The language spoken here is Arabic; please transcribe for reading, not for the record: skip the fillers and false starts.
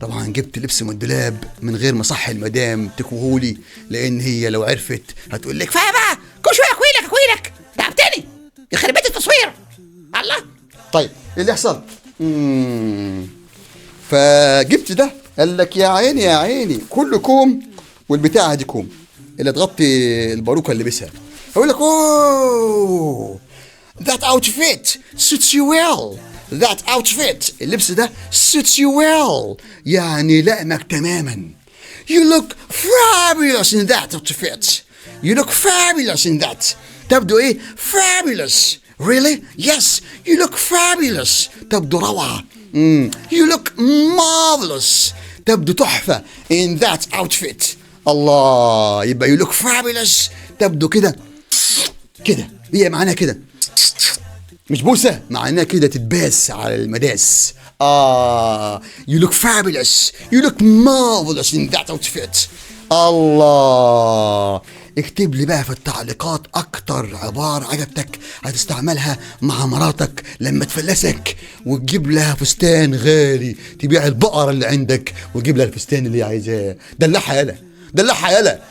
طبعا جبت لبس من الدولاب من غير ما صحي المدام تكوهولي، لان هي لو عرفت هتقول لك كفايه بقى، كل شويه اكويلك اكويلك، تعبتني يخرب بيت التصوير. الله. طيب ايه اللي يحصل؟ فجبت ده، قال لك يا عيني يا عيني كله كوم، والبتاعه دي كوم اللي تغطي الباروكه اللي لبسها. اقول لك اوه that outfit suits you well. that outfit اللبس ده suits you well، يعني لائمك تماما. you look fabulous in that outfit. you look fabulous in that. تبدو ايه؟ fabulous. really? yes, you look fabulous. تبدو روعة. you look marvelous. تبدو تحفة in that outfit. الله، يبقى you look fabulous تبدو كده كده، هي معناها كده، مش بوسة، معناها كده تتباس على المداس. you look fabulous, you look marvelous in that outfit. الله. اكتب لي بقى في التعليقات اكتر عبارة عجبتك هتستعملها مع مراتك لما تفلسك وتجيب لها فستان غالي، تبيع البقرة اللي عندك وتجيب لها الفستان اللي هي عايزاه. دلعها يالا، دلعها يالا.